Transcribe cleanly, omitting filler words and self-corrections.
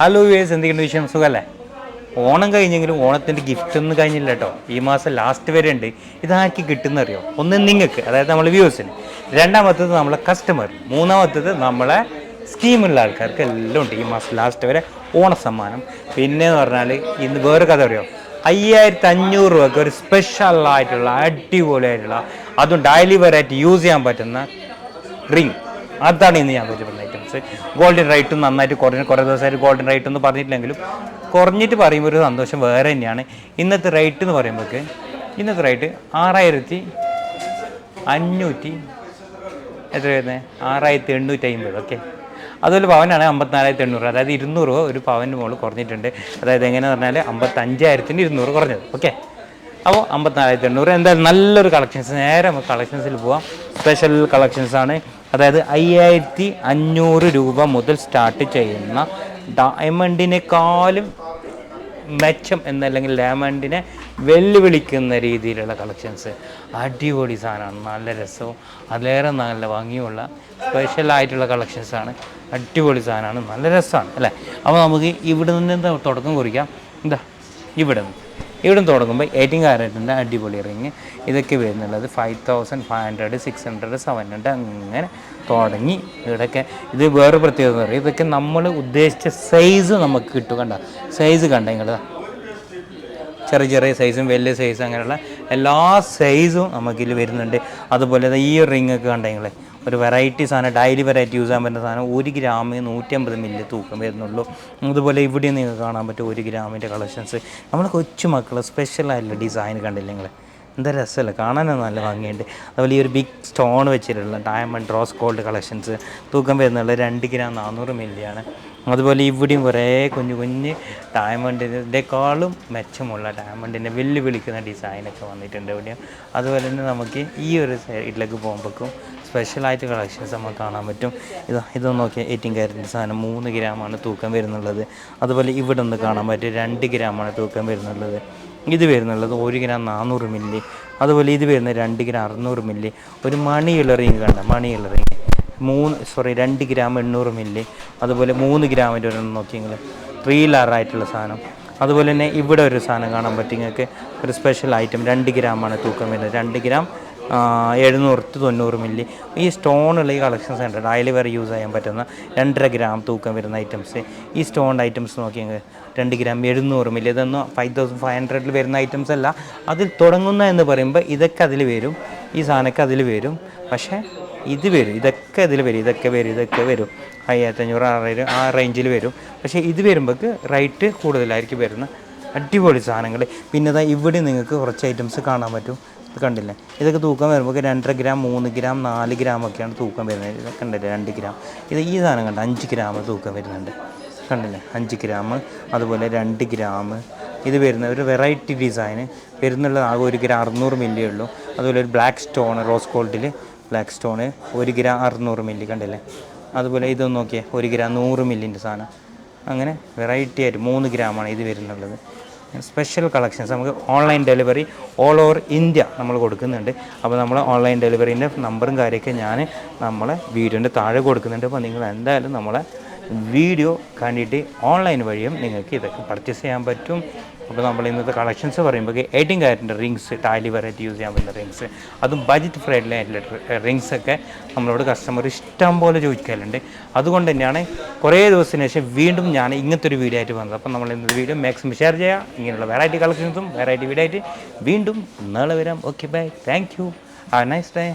Hello US എന്തെങ്കിലും വിഷയം സുഖമല്ലേ? ഓണം കഴിഞ്ഞെങ്കിലും ഓണത്തിൻ്റെ ഗിഫ്റ്റ് ഒന്നും കഴിഞ്ഞില്ല കേട്ടോ. ഈ മാസം ലാസ്റ്റ് വരെ ഉണ്ട്. ഇതാക്കി കിട്ടുന്നറിയോ? ഒന്ന് നിങ്ങൾക്ക്, അതായത് നമ്മൾ വ്യൂവേഴ്സിന്, രണ്ടാമത്തത് നമ്മളെ കസ്റ്റമർ, മൂന്നാമത്തത് നമ്മളെ സ്കീമുള്ള ആൾക്കാർക്ക് എല്ലാം ഉണ്ട് ഈ മാസം ലാസ്റ്റ് വരെ ഓണ സമ്മാനം. പിന്നെയെന്ന് പറഞ്ഞാൽ ഇന്ന് വേറെ കഥ അറിയോ, 5500 രൂപയ്ക്ക് ഒരു സ്പെഷ്യലായിട്ടുള്ള അടിപൊളിയായിട്ടുള്ള അതും ഡെയിലി വെറൈറ്റി യൂസ് ചെയ്യാൻ പറ്റുന്ന റിങ്. അതാണ് ഇന്ന് ഞാൻ പരിചയപ്പെടുന്ന ഐറ്റംസ്. ഗോൾഡൻ റേറ്റും നന്നായിട്ട് കുറേ ദിവസമായിട്ട് ഗോൾഡൻ റേറ്റ് ഒന്നും പറഞ്ഞിട്ടില്ലെങ്കിലും കുറഞ്ഞിട്ട് പറയുമ്പോൾ ഒരു സന്തോഷം വേറെ തന്നെയാണ്. ഇന്നത്തെ റേറ്റ് എന്ന് പറയുമ്പോഴേക്ക് ഇന്നത്തെ റേറ്റ് 6500 എത്ര വരുന്നത്, 6850. ഓക്കെ, അതുപോലെ പവനാണ് 54,800, അതായത് 200 രൂപ ഒരു പവന് മുകളിൽ കുറഞ്ഞിട്ടുണ്ട്. അതായത് എങ്ങനെയാണെന്ന് പറഞ്ഞാൽ 55,200 കുറഞ്ഞത്. ഓക്കെ, അപ്പോൾ 54,800. എന്തായാലും നല്ലൊരു കളക്ഷൻസ്. നേരെ നമുക്ക് കളക്ഷൻസിൽ പോവാം. സ്പെഷ്യൽ കളക്ഷൻസാണ്. അതായത് 5500 രൂപ മുതൽ സ്റ്റാർട്ട് ചെയ്യുന്ന ഡയമണ്ടിനേക്കാളും മെച്ചം എന്നല്ലെങ്കിൽ ഡയമണ്ടിനെ വെല്ലുവിളിക്കുന്ന രീതിയിലുള്ള കളക്ഷൻസ്. അടിപൊളി സാധനമാണ്, നല്ല രസവും അതിലേറെ നല്ല ഭംഗിയുള്ള സ്പെഷ്യലായിട്ടുള്ള കളക്ഷൻസാണ്. അടിപൊളി സാധനമാണ്, നല്ല രസമാണ് അല്ലേ? അപ്പോൾ നമുക്ക് ഇവിടെ നിന്ന് തുടക്കം കുറിക്കാം. എന്താ ഇവിടെ നിന്ന് തുടങ്ങുമ്പോൾ 18 കാരറ്റിൻ്റെ അടിപൊളി റിങ് ഇതൊക്കെ വരുന്നുള്ളത് 5500, 600, 700 അങ്ങനെ തുടങ്ങി ഇവിടെയൊക്കെ. ഇത് വേറെ പ്രത്യേകത എന്ന് പറയും, ഇതൊക്കെ നമ്മൾ ഉദ്ദേശിച്ച സൈസ് നമുക്ക് കിട്ടും. കണ്ട സൈസ് കണ്ട നിങ്ങൾ, ചെറിയ സൈസും വലിയ സൈസും അങ്ങനെയുള്ള എല്ലാ സൈസും നമുക്കിതിൽ വരുന്നുണ്ട്. അതുപോലെ ഈ റിങ് ഒക്കെ കണ്ടെങ്കിൽ ഒരു വെറൈറ്റി സാധനം, ഡെയിലി വെറൈറ്റി യൂസ് ചെയ്യാൻ പറ്റുന്ന സാധനം. 1 ഗ്രാമിന് 150 മില്ലി തൂക്കം വരുന്നുള്ളൂ. അതുപോലെ ഇവിടെ നിങ്ങൾക്ക് കാണാൻ പറ്റും 1 ഗ്രാമിൻ്റെ കളക്ഷൻസ്. നമ്മൾ കൊച്ചു മക്കളെ സ്പെഷ്യലായിട്ടുള്ള ഡിസൈൻ കണ്ടില്ല നിങ്ങൾ, എന്താ രസമല്ല, കാണാനും നല്ല ഭംഗിയുണ്ട്. അതുപോലെ ഈ ഒരു ബിഗ് സ്റ്റോൺ വെച്ചിട്ടുള്ള ഡയമണ്ട് റോസ് ഗോൾഡ് കളക്ഷൻസ് തൂക്കം വരുന്നുള്ളത് 2 ഗ്രാം 400 മില്ലിയാണ്. അതുപോലെ ഇവിടെയും കുറേ കുഞ്ഞ് ഡയമണ്ടിൻ്റെക്കാളും മെച്ചമുള്ള ഡയമണ്ടിനെ വെല്ലുവിളിക്കുന്ന ഡിസൈനൊക്കെ വന്നിട്ടുണ്ട് ഇവിടെയും. അതുപോലെ തന്നെ നമുക്ക് ഈ ഒരു സൈഡിലേക്ക് പോകുമ്പോഴേക്കും സ്പെഷ്യലായിട്ട് കളക്ഷൻസ് നമുക്ക് കാണാൻ പറ്റും. ഇതൊന്ന് നോക്കിയാൽ 18 കാരറ്റിൻ്റെ സാധനം 3 ഗ്രാമാണ് തൂക്കം വരുന്നുള്ളത്. അതുപോലെ ഇവിടെ ഒന്ന് കാണാൻ പറ്റും 2 ഗ്രാമാണ് തൂക്കം വരുന്നുള്ളത്. ഇത് വരുന്നുള്ളത് 1 ഗ്രാം 400 മില്ലി. അതുപോലെ ഇത് വരുന്നത് 2 ഗ്രാം 600 മില്ലി. ഒരു മണിയുള്ള റിങ് കണ്ട, മണിയുള്ള റിങ് 2 ഗ്രാം 800 മില്ലി. അതുപോലെ 3 ഗ്രാമിൻ്റെ ഒരു നോക്കി നിങ്ങൾ 3 ലാറായിട്ടുള്ള സാധനം. അതുപോലെ തന്നെ ഇവിടെ ഒരു സാധനം കാണാൻ പറ്റും നിങ്ങൾക്ക്, ഒരു സ്പെഷ്യൽ ഐറ്റം 2 ഗ്രാമാണ് തൂക്കം വരുന്നത്. 2 ഗ്രാം 790 മില്ലി. ഈ സ്റ്റോണുള്ള ഈ കളക്ഷൻസ് ഉണ്ട്, ഡെയിലി വരെ യൂസ് ചെയ്യാൻ പറ്റുന്ന 2.5 ഗ്രാം തൂക്കം വരുന്ന ഐറ്റംസ്. ഈ സ്റ്റോൺ ഐറ്റംസ് നോക്കിയെങ്കിൽ 2 ഗ്രാം 700 മില്ലി. ഇതൊന്നും 5500 വരുന്ന ഐറ്റംസ് അല്ല. അതിൽ തുടങ്ങുന്ന എന്ന് പറയുമ്പോൾ ഇതൊക്കെ അതിൽ വരും, ഈ സാധനമൊക്കെ അതിൽ വരും. പക്ഷേ ഇത് വരും, ഇതൊക്കെ ഇതിൽ വരും, ഇതൊക്കെ വരും 5500, 6000 ആ റേഞ്ചിൽ വരും. പക്ഷേ ഇത് വരുമ്പോൾക്ക് റേറ്റ് കൂടുതലായിരിക്കും വരുന്ന അടിപൊളി സാധനങ്ങൾ. പിന്നെ ഇവിടെ നിങ്ങൾക്ക് കുറച്ച് ഐറ്റംസ് കാണാൻ പറ്റും. ഇത് കണ്ടില്ലേ, ഇതൊക്കെ തൂക്കം വരുമ്പോൾ 2.5 ഗ്രാം 3 ഗ്രാം 4 ഗ്രാം ഒക്കെയാണ് തൂക്കം വരുന്നത്. ഇതൊക്കെ ഉണ്ടല്ലേ 2 ഗ്രാം. ഈ സാധനം കണ്ട 5 ഗ്രാം തൂക്കം വരുന്നുണ്ട്, കണ്ടില്ലേ 5 ഗ്രാം. അതുപോലെ 2 ഗ്രാം ഇത് വരുന്ന ഒരു വെറൈറ്റി ഡിസൈന് വരുന്നുള്ളത് ആകെ 1 ഗ്രാം 600 മില്ലിയേ ഉള്ളൂ. അതുപോലെ ഒരു ബ്ലാക്ക് സ്റ്റോൺ റോസ് ഗോൾഡിൽ ബ്ലാക്ക് സ്റ്റോണ് 1 ഗ്രാം 600 മില്ലി കണ്ടില്ലേ. അതുപോലെ ഇതൊന്ന് നോക്കിയേ 1 ഗ്രാം 100 മില്ലിൻ്റെ സാധനം. അങ്ങനെ വെറൈറ്റി ആയിട്ട് 3 ഗ്രാമാണ് ഇത് വരുന്നുള്ളത്. സ്പെഷ്യൽ കളക്ഷൻസ് നമുക്ക് online delivery all over India നമ്മൾ കൊടുക്കുന്നുണ്ട്. അപ്പോൾ നമ്മൾ ഓൺലൈൻ ഡെലിവറീൻ്റെ നമ്പറും കാര്യമൊക്കെ ഞാൻ നമ്മളെ വീഡിയോൻ്റെ താഴെ കൊടുക്കുന്നുണ്ട്. അപ്പോൾ നിങ്ങൾ എന്തായാലും നമ്മളെ വീഡിയോ കണ്ടിട്ട് ഓൺലൈൻ വഴിയും നിങ്ങൾക്ക് ഇതൊക്കെ പർച്ചേസ് ചെയ്യാൻ പറ്റും. അപ്പോൾ നമ്മൾ ഇന്നത്തെ കളക്ഷൻസ് പറയുമ്പോൾ 18 കാരറ്റിൻ്റെ റിങ്സ്, ഡെയിലി വെറൈറ്റി യൂസ് ചെയ്യാൻ പറ്റുന്ന റിങ്സ്, അതും ബഡ്ജറ്റ് ഫ്രണ്ട്ലി ആയിട്ടുള്ള റിങ്സൊക്കെ നമ്മളോട് കസ്റ്റമർ ഇഷ്ടം പോലെ ചോദിക്കലുണ്ട്. അതുകൊണ്ട് തന്നെയാണ് കുറേ ദിവസത്തിന് ശേഷം വീണ്ടും ഞാൻ ഇങ്ങനത്തെ ഒരു വീഡിയോ ആയിട്ട് വന്നത്. അപ്പോൾ നമ്മൾ ഇന്നത്തെ വീഡിയോ മാക്സിമം ഷെയർ ചെയ്യുക. ഇങ്ങനെയുള്ള വെറൈറ്റി കളക്ഷൻസും വെറൈറ്റി വീഡിയോ ആയിട്ട് വീണ്ടും നാളെ വരാം. Okay, bye, thank you, have a nice day.